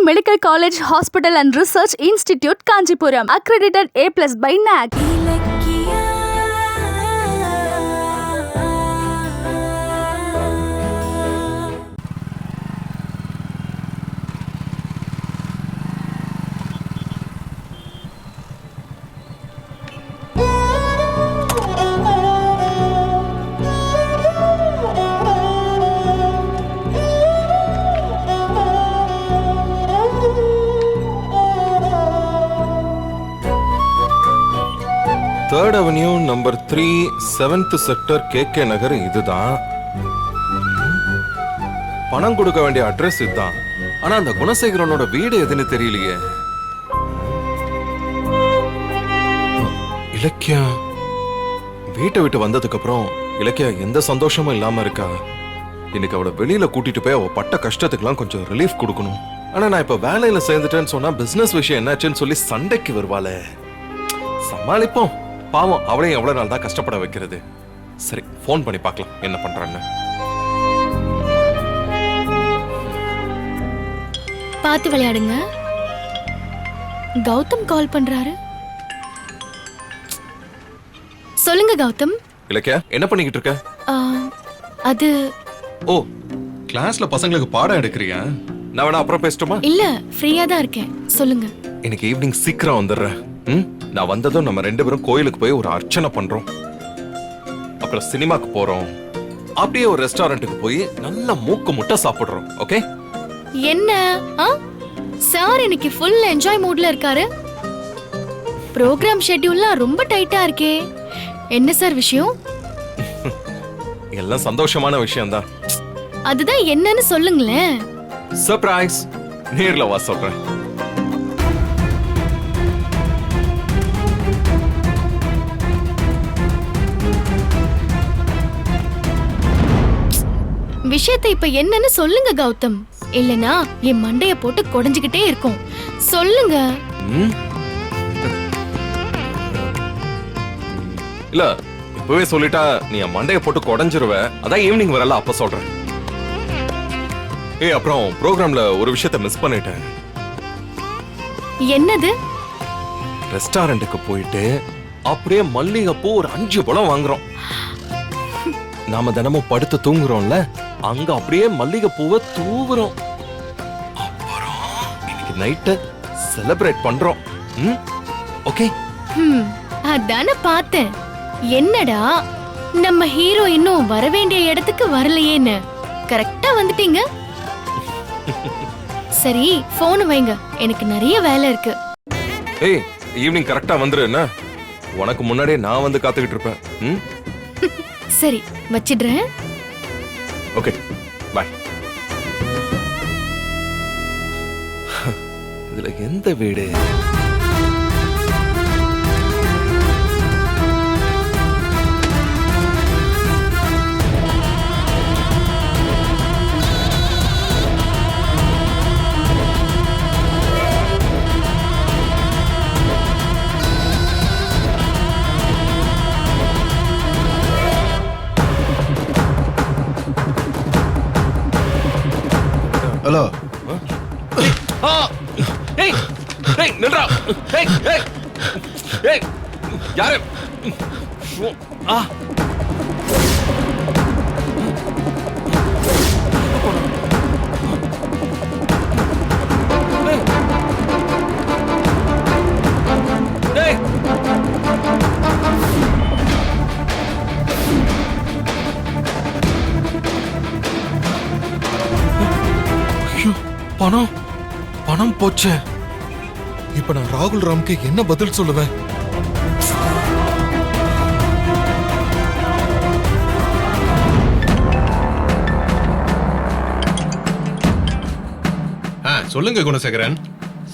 Medical College, Hospital and Research Institute, Kanchipuram. Accredited A+ by NAC. Third Avenue, number 3, 7th sector, KK நகர் இதுதான். பணம் கொடுக்க வேண்டிய address இதுதான். ஆனா அந்த குணசேகரனோட வீடு எதுன்னு தெரியலையே. இலக்கியா வீட்டை விட்டு வந்ததுக்கு அப்புறம் இலக்கியா எந்த சந்தோஷமும் இல்லாம இருக்கா. இன்னைக்கு அவளை வெளியில கூட்டிட்டு போய் அவ பட்ட கஷ்டத்துக்குலாம் கொஞ்சம் ரிலீஃப் கொடுக்கணும். ஆனா நான் இப்ப வேலையில சேர்ந்துட்டேன்னு சொன்னா பிசினஸ் விஷயம் என்னாச்சுன்னு சொல்லி சண்டைக்கு வருவாளே. சமாளிப்போம். பாவம் அவளையும் எவ்வளவு நாள் தான் கஷ்டப்பட வைக்கிறது. சரி, போன் பண்ணி பார்க்கலாம் என்ன பண்றான்னு. பார்த்து விளையாடுங்க. கௌதம் கால் பண்றாரு. சொல்லுங்க கௌதம். இலக்கியா என்ன பண்ணிக்கிட்டு இருக்க? அது ஓ, கிளாஸ்ல பசங்களுக்கு பாடம் எடுக்கிறியா? நான் வேணா அப்புறம் பேசட்டுமா? இல்ல, ஃப்ரீயா தான் இருக்கேன். சொல்லுங்க. இன்னைக்கு ஈவினிங் சீக்கிரம் வந்துடுறேன். நான் வந்ததும் நம்ம 2 பேரும் கோயிலுக்கு போய் ஒரு அர்ச்சனை பண்றோம். அப்புறம் சினிமாக்கு போறோம். அப்படியே ஒரு ரெஸ்டாரண்ட்டுக்கு போய் நல்ல மூக்கு முட்டை சாப்பிடுறோம். ஓகே? என்ன சார் இன்னைக்கு ஃபுல் என்ஜாய் மூட்ல இருக்காரு. ப்ரோக்ராம் ஷெட்யூல்லாம் ரொம்ப டைட்டா இருக்கே. என்ன சார் விஷயம்? எல்லாம் சந்தோஷமான விஷயம் தான். அதுதான் என்னன்னு சொல்லுங்களேன். சர்ப்ரைஸ். நேர்ல வா சொல்றேன். விஷயத்தை இப்ப என்னன்னு சொல்லுங்க கௌதம். இல்லனா என் மண்டைய போட்டு கொடைஞ்சுக்கிட்டே இருக்கும். சொல்லுங்க. இல்ல, இப்பவே சொல்லிட்டா நீ என் மண்டைய போட்டு கொடைஞ்சிருவ. அதான் ஈவினிங் வரல அப்ப சொல்றேன். ஏய், அப்புறம் ப்ரோக்ராம்ல ஒரு விஷயத்தை மிஸ் பண்ணிட்டேன். என்னது? ரெஸ்டாரண்ட்டுக்கு போயிட்டு அப்படியே மல்லிகைப்பூ ஒரு 5 பழம் வாங்குறோம். நாம தினமும் படுத்து தூங்குறோம்ல, அங்க அப்படியே மல்லிகைப்பூவை தூவுறோம். அப்புறம் இன்னைக்கு நைட்டு செலிப்ரேட் பண்றோம். ஓகே? அதான பார்த்தேன். என்னடா நம்ம ஹீரோ இன்னும் வர வேண்டிய இடத்துக்கு வரலையேன்னு. கரெக்டா வந்துட்டீங்க. சரி, போன் வைங்க, எனக்கு நிறைய வேலை இருக்கு. ஏய், ஈவினிங் கரெக்டா வந்துரு. என்ன, உனக்கு முன்னாடியே நான் வந்து காத்துக்கிட்டு இருப்பேன். சரி, வச்சிடுறேன். ஓகே, பாய். இதுல எந்த வீடு? ஹலோ. ஏய் ஏய் நில்றா. ஏய் ஏய் ஏய் யாரு? பணம் பணம் போச்சு. இப்ப நான் ராகுல் ராம்க்கு என்ன பதில் சொல்லுவேன்? சொல்லுங்க குணசேகரன்.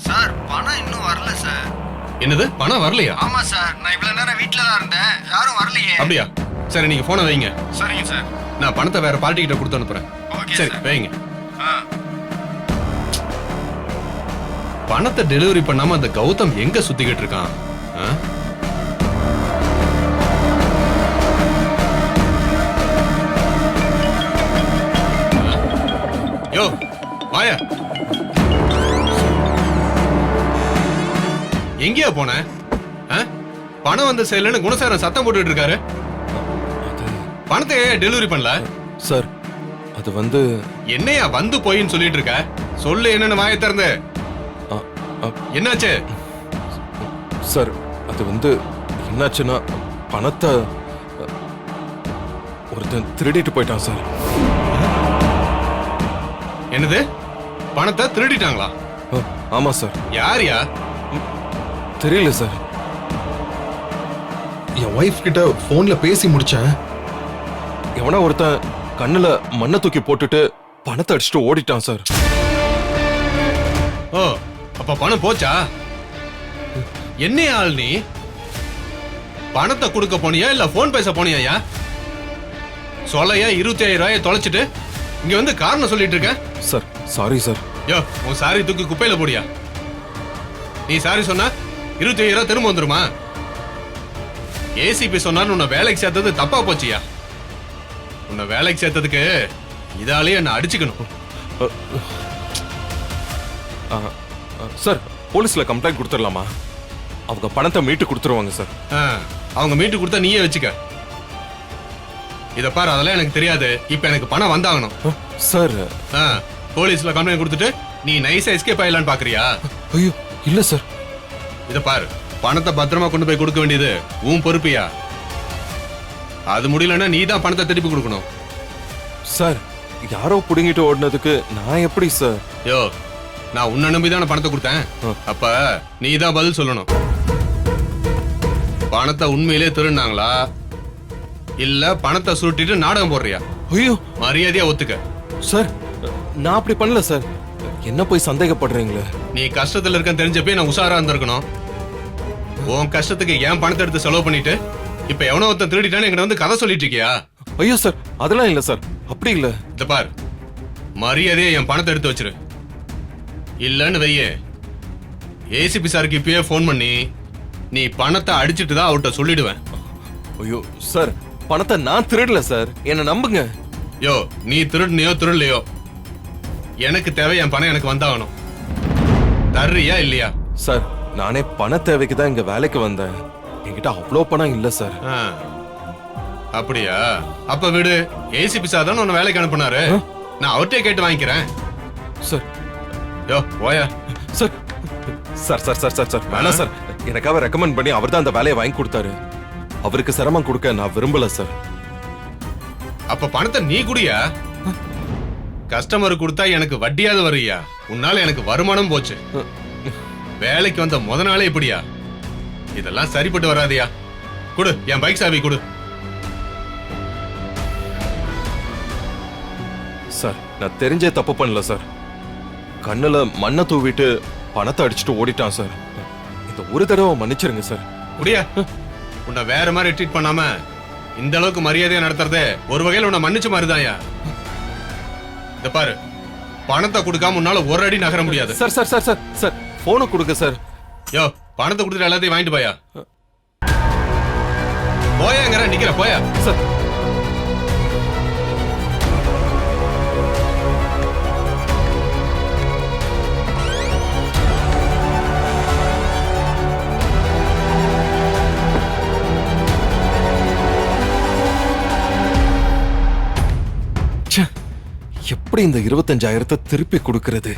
சார், பணம் இன்னும் வரல சார். என்னது, பணம் வரலையா? ஆமா சார், நான் இவ்வளவு நேரம் வீட்ல தான் இருந்தேன். யாரும் வரலையே. அப்படியா? சரி, நீங்க போனை வைங்க. சரிங்க சார். நான் பணத்தை வேற பார்ட்டி கிட்ட கொடுத்து அனுப்புறேன். சரி, வைங்க. பணத்தை டெலிவரி பண்ணாம அந்த கௌதம் எங்க சுத்திக்கிட்டு இருக்கான்? யோ வாயா. எங்கேயா போன ஆ? பணம் வந்த செயலன்னு குணசாரன் சத்தம் போட்டுட்டு இருக்காரு. பணத்தை டெலிவரி பண்ணல சார் அது வந்து என்னையா வந்து போயின்னு சொல்லிட்டு இருக்க? சொல்லு என்னன்னு வாயை திறந்து. அ, அ, என்னாச்சு? சார் அது வந்து என்னாச்சுன்னா பணத்தை ஒருத்தன் திருடிட்டு போயிட்டான் சார். என்னது? பணத்தை திருடிட்டாங்களா? ஆமா சார். யாரியா? தெரியல சார். என் ஒய்ஃப் கிட்ட போன்ல பேசி முடிச்சேன். எவனா ஒருத்தன் கண்ணுல மண்ணை தூக்கி போட்டுட்டு பணத்தை அடிச்சுட்டு ஓடிட்டான் சார். ஓ, அப்ப பணம் போச்சா? என்ன ஆள் நீ? பணத்தை கொடுக்க போனியா இல்ல போன் பேச போனியா? சொல்லையா 25,000 ரூபாயை தொலைச்சிட்டு இங்க வந்து காரணம் சொல்லிட்டு இருக்க? Sir sorry sir. யோ, உன் சாரி தூக்கி குப்பையில போடியா. நீ சாரி சொன்னா 25,000 ரூபாய் திரும்ப வந்துருமா? ஏசிபி சொன்னான்னு உன்னை வேலைக்கு சேர்த்தது தப்பா போச்சியா? உன்னை வேலைக்கு சேர்த்ததுக்கு இதாலேயே என்ன அடிச்சுக்கணும். சார் போலீஸ்ல கம்ப்ளைண்ட் கொடுத்துடலாமா? அவங்க பணத்தை மீட்டு கொடுத்துருவாங்க சார். ஆ, அவங்க மீட்டு கொடுத்தா நீயே வச்சுக்க. இத பாரு, அதெல்லாம் எனக்கு தெரியாது. இப்ப எனக்கு பணம் வந்தாகணும். சார் போலீஸ்ல கம்ப்ளைண்ட் கொடுத்துட்டு நீ நைஸா எஸ்கேப் ஆயிடலான்னு பாக்குறியா? ஐயோ இல்ல சார். இத பாரு, பணத்தை பத்திரமா கொண்டு போய் கொடுக்க வேண்டியது உன் பொறுப்பியா? அது முடியலன்னா நீ தான் பணத்தை திருப்பி கொடுக்கணும். சார் யாரோ புடுங்கிட்டு ஓடினதுக்கு நான் எப்படி சார்? யோ, நான் உன்னை நம்பி தானே பணத்தை கொடுத்தேன். அப்ப நீ தான் பதில் சொல்லணும். பணத்தை உண்மையிலே திருடினாங்களா இல்ல பணத்தை சுருட்டிட்டு நாடகம் போடுறியா? ஐயோ மரியாதையா ஒத்துக்க. சார் நான் அப்படி பண்ணல சார். என்ன போய் சந்தேகப்படுறீங்களே? நீ கஷ்டத்துல இருக்க தெரிஞ்சப்பே நான் உஷாரா இருந்திருக்கணும். உன் கஷ்டத்துக்கு ஏன் பணத்தை எடுத்து செலவு பண்ணிட்டு இப்ப எவனோ ஒருத்தன் திருடிட்டான்னு என்கிட்ட வந்து கதை சொல்லிட்டு இருக்கியா? ஐயோ சார் அதெல்லாம் இல்ல சார். அப்படி இல்ல. இந்த பார், மரியாதையா என் பணத்தை எடுத்து வச்சிரு. இல்லன்னு வையே, ஏசிபி சாருக்கு இப்பயே போன் பண்ணி நீ பணத்தை அடிச்சிட்டு தான் அவர்கிட்ட சொல்லிடுவேன். ஐயோ சார் பணத்தை நான் திருடல சார். என்ன நம்புங்க. யோ, நீ திருடுனியோ திருடலையோ, எனக்கு தேவை என் பணம் எனக்கு வந்தாகணும். தர்றியா இல்லையா? சார் நானே பண தேவைக்கு தான் இங்க வேலைக்கு வந்தேன். என்கிட்ட அவ்வளோ பணம் இல்ல சார். ஆ, அப்படியா? அப்ப விடு, ஏசிபி சார் தான் உன்னை வேலைக்கு அனுப்புனாரு. நான் அவர்கிட்டயே கேட்டு வாங்கிக்கிறேன். சார் யோ போயா. Sir sir sir sir sir sir வேணாம் சார். எனக்காக ரெக்கமெண்ட் பண்ணி அவர் தான் அந்த வேலையை வாங்கி கொடுத்தாரு. அவருக்கு சிரமம் கொடுக்க நான் விரும்பல சார். அப்ப பணத்தை நீ குடியா? கஸ்டமர் கொடுத்தா எனக்கு வட்டியாவது வருயா? உன்னால எனக்கு வருமானம் போச்சு. வேலைக்கு வந்த முத நாளே இப்படியா? இதெல்லாம் சரிப்பட்டு வராதியா. குடு, என் பைக் சாவி குடு. சார் நான் தெரிஞ்சே தப்பு பண்ணல சார். கண்ணுல மண்ணை தூவிட்டு பணத்தை அடிச்சுட்டு ஓடிட்டான் சார். இந்த ஒரு தடவை மன்னிச்சிருங்க சார். குடியா. உன்னை வேற மாதிரி ட்ரீட் பண்ணாம இந்த அளவுக்கு மரியாதையா நடத்துறதே ஒரு வகையில உன்னை மன்னிச்ச மாதிரிதான்யா. இந்த பாரு, பணத்தை கொடுக்காம உன்னால ஒரு அடி நகர முடியாது. Sir sir sir sir sir போனை கொடுங்க சார். யோ, பணத்தை கொடுத்துட்டு எல்லாத்தையும் வாங்கிட்டு போயா. போயாங்கிற நிக்கிற போயா. சார் எப்படி இந்த 25,000 திருப்பி கொடுக்கிறது?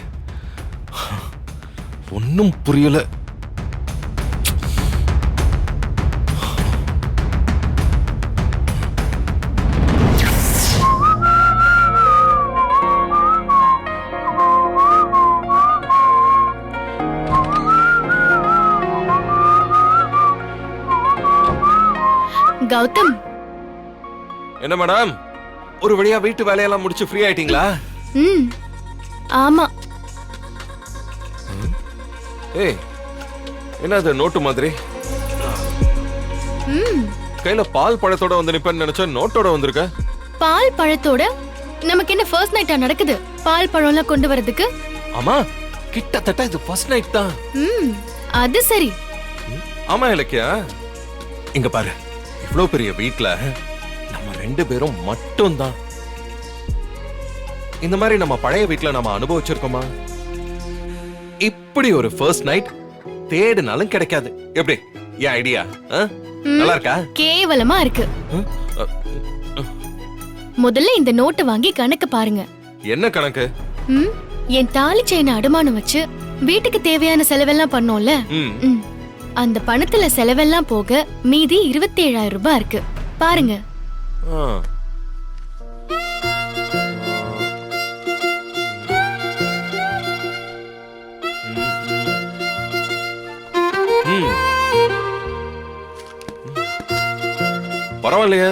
ஒன்னும் புரியல. கௌதம், என்ன மேடம், ஒரு வழியா வீட்டு வேலையெல்லாம் முடிச்சு ஃப்ரீ ஆயிட்டீங்களா? ஆமா. ஏய் என்ன அது நோட்டு மாதிரி? கையில பால் பழத்தோட வந்து நிப்பேன்னு நினைச்சா நோட்டோட வந்திருக்க. பால் பழத்தோட நமக்கு என்ன ஃபர்ஸ்ட் நைட்டா நடக்குது? பால் பழம்லாம் கொண்டு வரதுக்கு? ஆமா கிட்டத்தட்ட இது ஃபர்ஸ்ட் நைட் தான். அது சரி. ஆமா இலக்கியா, இங்க பாரு, இவ்வளவு பெரிய வீட்ல நம்ம 2 பேரும் மட்டும் தான். இந்த மாதிரி நம்ம பழைய வீட்ல நம்ம அனுபவிச்சிருக்கோமா? இப்படி ஒரு ஃபர்ஸ்ட் நைட் தேடினாலும் கிடைக்காது. எப்படி என் ஐடியா நல்லா இருக்கா? கேவலமா இருக்கு. முதல்ல இந்த நோட்டை வாங்கி கணக்கு பாருங்க. என்ன கணக்கு? ம், என் தாலி செயினை அடமானம் வச்சு வீட்டுக்கு தேவையான செலவெல்லாம் பண்ணோம்ல, ம். ம், அந்த பணத்துல செலவெல்லாம் போக மீதி 27,000 ரூபாய் இருக்கு. பாருங்க. ஆ. ம். பரவாயில்லையே,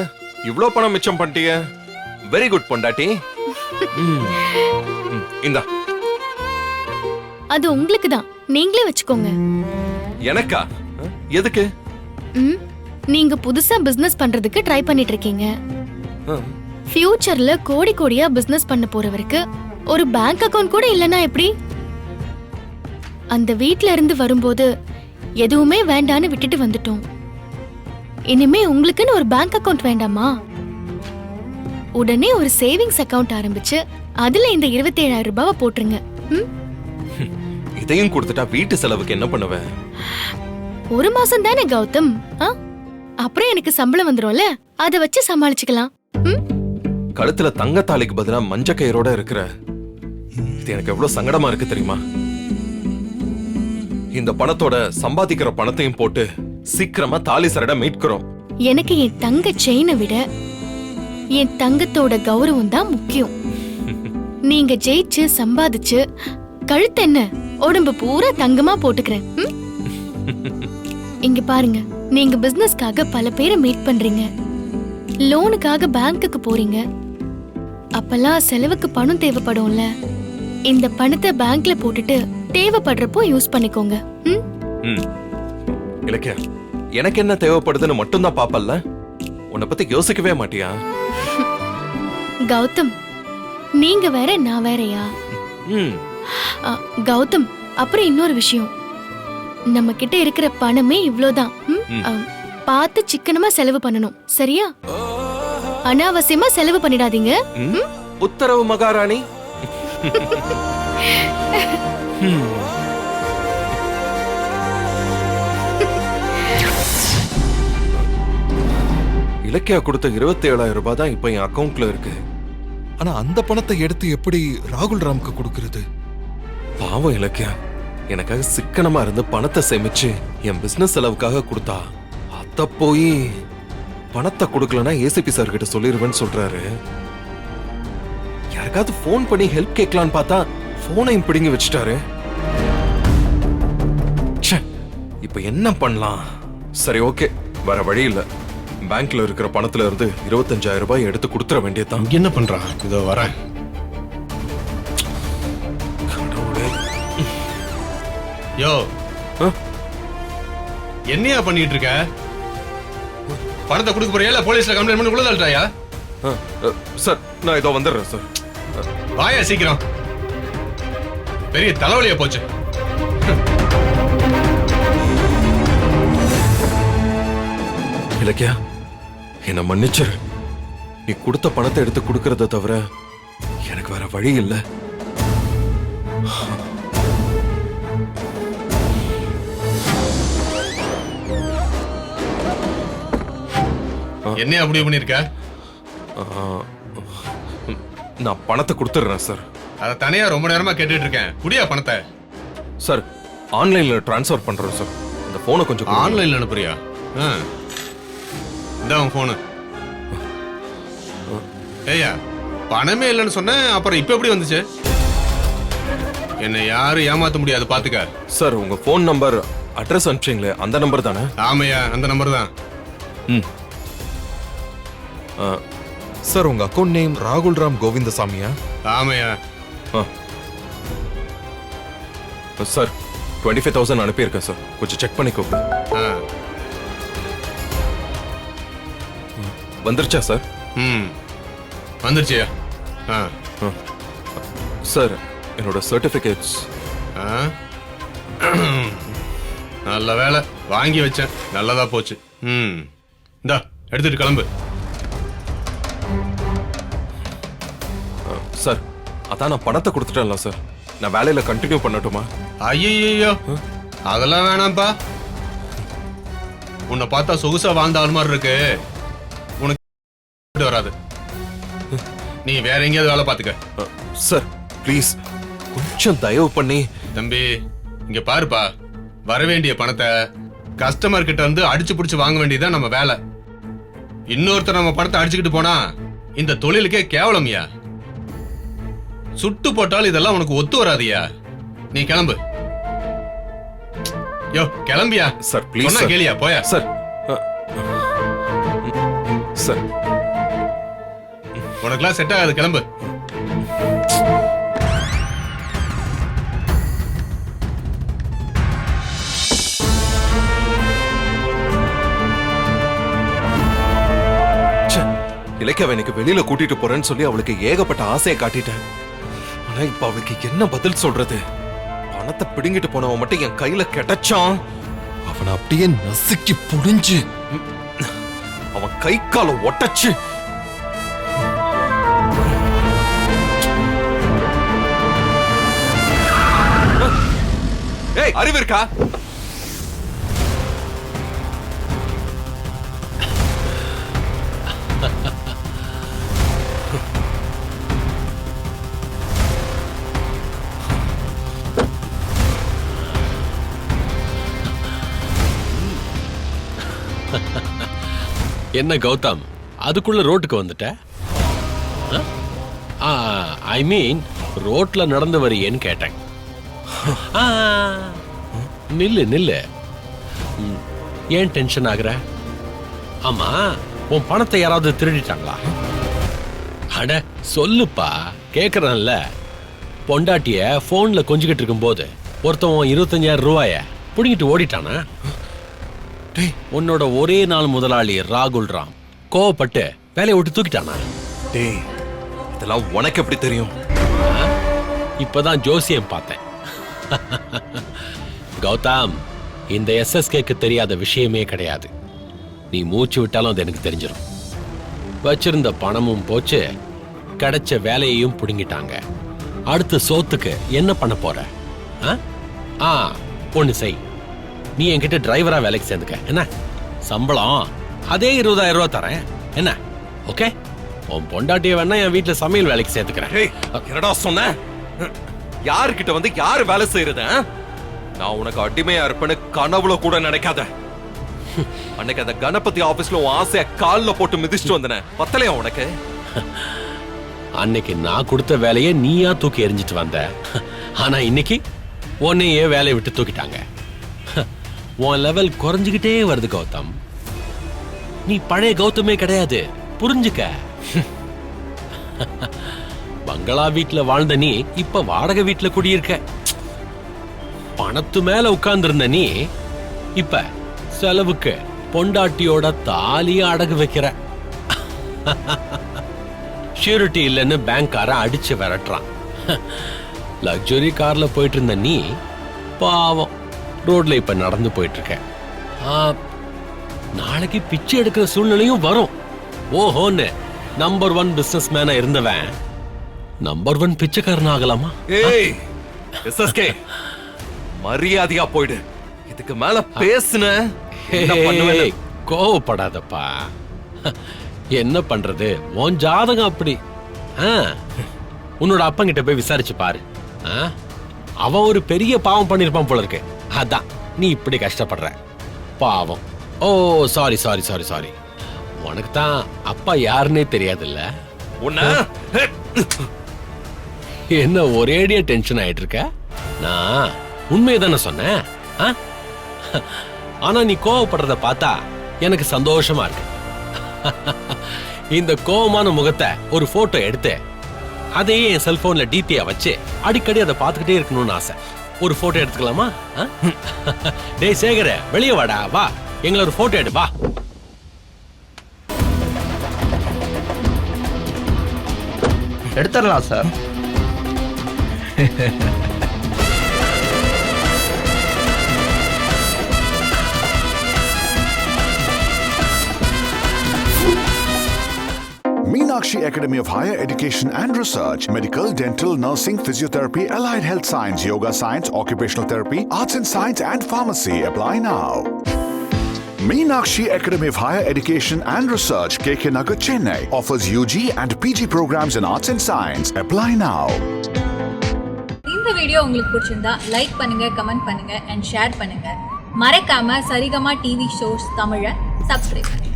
இவ்ளோ பணம் மிச்சம் பண்ணிட்டீங்க. வெரி குட் பொண்டாட்டி. ம். ம், இந்தா. அது உங்களுக்கு தான், நீங்களே வச்சுக்கோங்க. எனக்கா? எதுக்கு? ம், நீங்க புதுசா பிசினஸ் பண்றதுக்கு ட்ரை பண்ணிட்டு இருக்கீங்க. ஆ. ஃபியூச்சர்ல கோடி கோடியா பிசினஸ் பண்ண போறவருக்கு ஒரு பேங்க் அக்கவுண்ட் கூட இல்லனா எப்படி? அந்த வீட்ல இருந்து வரும்போது எதுவுமே வேண்டான்னு விட்டுட்டு வந்துட்டோம். இனிமே உங்களுக்குன்னு ஒரு பேங்க் அக்கவுண்ட் வேண்டாமா? உடனே ஒரு சேவிங்ஸ் அக்கவுண்ட் ஆரம்பிச்சு அதுல இந்த 27,000 ரூபாவை போட்டுருங்க. ம்? இதையும் கொடுத்துட்டா வீட்டு செலவுக்கு என்ன பண்ணுவேன்? ஒரு மாசம் தானே கௌதம். ஆ? அப்புறம் எனக்கு சம்பளம் வந்துரும்ல, அதை வச்சு சமாளிச்சுக்கலாம். ம்? கழுத்துல தங்கத்தாலிக்கு பதிலா மஞ்ச கயிறோட இருக்கிற இது எனக்கு எவ்வளவு சங்கடமா இருக்கு தெரியுமா? இந்த பணத்தோட சம்பாதிக்கிற பணத்தையும் போட்டு சீக்கிரமா தாலி சரட மீட்கிறோம். எனக்கு என் தங்க செயினை விட என் தங்கத்தோட கௌரவம் தான் முக்கியம். நீங்க ஜெயிச்சு சம்பாதிச்சு கழுத்து என்ன உடம்பு பூரா தங்கமா போட்டுக்கிறேன். ம்? இங்க பாருங்க, நீங்க பிசினஸ்க்காக பல பேரை மீட் பண்றீங்க, லோனுக்காக பேங்க்குக்கு போறீங்க. அப்பெல்லாம் செலவுக்கு பணம் தேவைப்படும்ல. இந்த பணத்தை பேங்க்ல போட்டுட்டு தேவைப்படுறப்போ யூஸ் பண்ணிக்கோங்க. ம்? ம். இலக்கியா, எனக்கு என்ன தேவைப்படுதுன்னு மட்டும்தான் பாப்பல்ல, உன்னை பத்தி யோசிக்கவே மாட்டியா? கௌதம், நீங்க வேற நான் வேறயா? ம். ஆ, கௌதம், அப்புறம் இன்னொரு விஷயம், நம்ம கிட்ட இருக்கிற பணமே இவ்ளோதான். ம்? ஆ, பார்த்து சிக்கனமா செலவு பண்ணணும், சரியா? அனாவசியமா செலவு பண்ணிடாதீங்க. ம். உத்தரவு மகாராணி. ம். இலக்கியா கொடுத்த 27,000 ரூபாய் தான் இப்ப என் அக்கவுண்ட்ல இருக்கு. ஆனா அந்த பணத்தை எடுத்து எப்படி ராகுல் ராம்க்கு கொடுக்கிறது? பாவம் இலக்கியா, எனக்காக சிக்கனமா இருந்து பணத்தை சேமிச்சு என் பிசினஸ் செலவுக்காக கொடுத்தா, அத போய் பணத்தை கொடுக்கலன்னா ஏசிபி சார் கிட்ட சொல்லிருவேன்னு சொல்றாரு. யாருக்காவது போன் பண்ணி ஹெல்ப் கேட்கலான்னு பார்த்தா போனையும் பிடிங்கி வச்சுட்டாரு. ச்சே, இப்ப என்ன பண்ணலாம்? சரி, ஓகே, வேற வழி இல்ல. பேங்க்ல இருக்கிற பணத்துல இருந்து 25,000 ரூபாய் எடுத்து கொடுத்துற வேண்டியதுதான். இங்க என்ன பண்றான்? இதோ வரேன். கடவுளே. யோ, ஆ? என்னையா பண்ணிட்டு இருக்க? பணத்தை கொடுக்க போறியா இல்ல போலீஸ்ல கம்ப்ளைண்ட் பண்ணி உள்ள தள்ளிட்டாயா? சார், நான் இதோ வந்துடுறேன் சார். வாயா சீக்கிரம். பெரிய தலைவலியா போச்சு. இலக்கியா, என்ன மன்னிச்சிரு. நீ கொடுத்த பணத்தை எடுத்து கொடுக்கறத தவிர எனக்கு வேற வழி இல்ல. என்னையா அப்படி பண்ணிருக்க? நான் பணத்தை கொடுத்துடுறேன் சார். அத தனியா ரொம்ப நேரமா கேட்டுட்டு இருக்கேன். குடியா பணத்தை. சார், ஆன்லைன்ல டிரான்ஸ்ஃபர் பண்றேன் சார். இந்த போனை கொஞ்சம் கொடுங்க. ஆன்லைன்ல அனுப்புறியா? இந்த உன் போனு. ஏய்யா, பணமே இல்லைன்னு சொன்ன, அப்புறம் இப்ப எப்படி வந்துச்சு? என்னை யாரும் ஏமாத்த முடியாது, பாத்துக்க. சார், உங்க போன் நம்பர் அட்ரஸ் அனுப்பிச்சீங்களே அந்த நம்பர் தானே? ஆமையா, அந்த நம்பர் தான். ம். சார், உங்க அக்கவுண்ட் நேம் ராகுல் ராம் கோவிந்தசாமியா? ஆமையா. சார், 25,000 அனுப்பியிருக்கேன் சார். கொஞ்சம் செக் பண்ணிக்கோங்க. வந்துருச்சா சார்? ம், வந்துருச்சியா? சார், என்னோட சர்டிபிகேட்ஸ். நல்ல வேலை, வாங்கி வச்சேன், நல்லதா போச்சு. இந்தா எடுத்துட்டு கிளம்பு. சார், அதான் நான் பணத்தை கொடுத்துட்டேன்ல சார். நான் வேலையில கண்டினியூ பண்ணட்டுமா? ஐயோ, அதெல்லாம் வேணாம்ப்பா. உன்னை பார்த்தா சொகுசா வாழ்ந்த ஆள் மாதிரி இருக்கு. உனக்கு வராது. நீ வேற எங்கேயாவது வேலை பார்த்துக்க. சார் ப்ளீஸ் கொஞ்சம் தயவு பண்ணி. தம்பி இங்க பாருப்பா, வர வேண்டிய பணத்தை கஸ்டமர் கிட்ட வந்து அடிச்சு புடிச்சு வாங்க வேண்டியதுதான் நம்ம வேலை. இன்னொருத்தர் நம்ம பணத்தை அடிச்சுக்கிட்டு போனா இந்த தொழிலுக்கே கேவலம்யா. சுட்டு போட்டால் இதெல்லாம் உனக்கு ஒத்து வராதியா. நீ கிளம்பு. யோ கிளம்பியா. சார் ப்ளீஸ் சொன்னா கேளியா, போயா. சார் சார் உனக்கெல்லாம் செட் ஆகாது, கிளம்பு. இலக்கியாவை எனக்கு வெளியில கூட்டிட்டு போறேன்னு சொல்லி அவளுக்கு ஏகப்பட்ட ஆசையை காட்டிட்டேன். ஆனா இப்ப அவளுக்கு என்ன பதில் சொல்றது? பணத்தை பிடுங்கிட்டு போனவன் மட்டும் என் கையில கிடைச்சான். அவனை அப்படியே நசுக்கி புடிஞ்சு அவன் கை கால ஒட்டச்சு. ஏய், அறிவு இருக்கா? என்ன கௌதம், அதுக்குள்ள ரோட்டுக்கு வந்துட்ட? ஐ மீன் ரோட்ல நடந்து வரியேன்னு கேட்டேன். ஆ, நில்லு நில்லு. ஏன் டென்ஷன் ஆகுற? ஆமா, உன் பணத்தை யாராவது திருடிட்டாங்களா? அட சொல்லுப்பா, கேக்குறேன்ல. பொண்டாட்டிய போன்ல கொஞ்சிக்கிட்டு இருக்கும் போது ஒருத்தவன் 25,000 ரூபாய புடிங்கிட்டு ஓடிட்டானா? உன்னோட ஒரே நாள் முதலாளி ராகுல் ராம் கோவப்பட்டு வேலையை விட்டு தூக்கிட்டானா? டேய், இதெல்லாம் உனக்கு எப்படி தெரியும்? இப்பதான் ஜோசியம் பார்த்தேன். கௌதம், இந்த எஸ்எஸ்கேக்கு தெரியாத விஷயமே கிடையாது. நீ மூச்சு விட்டாலும் அது எனக்கு தெரிஞ்சிடும். வச்சிருந்த பணமும் போச்சு, கிடைச்ச வேலையையும் புடுங்கிட்டாங்க. அடுத்த சோத்துக்கு என்ன பண்ண போற? ஒண்ணு செய், நீ என்கிட்ட டிரைவரா வேலைக்கு சேர்ந்துக்க. என்ன சம்பளம்? அதே 20,000 ரூபாய் தரேன். என்ன ஓகே? உன் பொண்டாட்டிய வேணா என் வீட்டுல சமையல் வேலைக்கு சேர்த்துக்கிறேன். என்னடா சொன்ன? யாருக்கிட்ட வந்து யாரு வேலை செய்யறது? நான் உனக்கு அடிமையா இருப்பேன்னு கனவுல கூட நினைக்காத. அன்னைக்கு அந்த கணபதி ஆபீஸ்ல உன் ஆசைய கால்ல போட்டு மிதிச்சுட்டு வந்தன, பத்தலையா உனக்கு? அன்னைக்கு நான் கொடுத்த வேலையை நீயா தூக்கி எறிஞ்சிட்டு வந்த. ஆனா இன்னைக்கு உன்னையே வேலையை விட்டு தூக்கிட்டாங்க. உன் லெவல் குறைஞ்சுக்கிட்டே வருது கௌதம். நீ பழைய கௌதமே கிடையாது, புரிஞ்சுக்க. பங்களா வீட்டுல வாழ்ந்த நீ இப்ப வாடகை வீட்டுல குடியிருக்க. பணத்து மேல உட்கார்ந்து இருந்த நீ இப்ப செலவுக்கு பொண்டாட்டியோட தாலிய அடகு வைக்கிற. ஷூரிட்டி இல்லைன்னு பேங்க்காரன் அடிச்சு விரட்டுறான். லக்ஸுரி கார்ல போயிட்டு இருந்த நீ பாவம் ரோட்ல இப்ப நடந்து போயிட்டு இருக்க. நாளைக்கு பிச்சை எடுக்கிற சூழ்நிலையும் வரும். ஓஹோன்னு நம்பர் 1 பிசினஸ் மேனா இருந்தவன் நம்பர் 1 பிச்சைக்காரன் ஆகலாமா? ஏய் எஸ்எஸ்கே, மரியாதையா போயிடு. இதுக்கு மேல பேசுன கோவப்படாதப்பா. என்ன பண்றது, உன் ஜாதகம் அப்படி. உன்னோட அப்பங்கிட்ட போய் விசாரிச்சு பாரு. அவன் ஒரு பெரிய பாவம் பண்ணிருப்பான் போல இருக்கு. அதான் நீ இப்படி கஷ்டப்படுற. பாவம். ஓ சாரி சாரி சாரி சாரி. உனக்கு தான் அப்பா யாருன்னே தெரியாதுல்ல. என்ன ஒரேடியா டென்ஷன் ஆயிட்டு இருக்க? நான் உண்மையை தானே சொன்னேன். ஆனா நீ கோவப்படுறத பார்த்தா எனக்கு சந்தோஷமா இருக்கு. இந்த கோவமான முகத்தை ஒரு போட்டோ எடுத்து அதையே என் செல்போன்ல டிபியா வச்சு அடிக்கடி அதை பார்த்துக்கிட்டே இருக்கணும்னு ஆசை. ஒரு போட்டோ எடுத்துக்கலாமா? டேய் சேகர, வெளியே வாடா, வா, எங்களை ஒரு போட்டோ எடு, வா. எடுத்துடலாம் sir. Meenakshi Academy of Higher Education and Research, Medical, Dental, Nursing, Physiotherapy, Allied Health Science, Yoga Science, Occupational Therapy, Arts and Science and Pharmacy. Apply now. Meenakshi Academy of Higher Education and Research, KK Nagar, Chennai, offers UG and PG programs in Arts and Science. Apply now. இந்த video உங்களுக்கு பிடிச்சிருந்தா like பண்ணுங்க, comment பண்ணுங்க and share பண்ணுங்க. மறக்காம Saregama TV shows தமிழை subscribe பண்ணுங்க.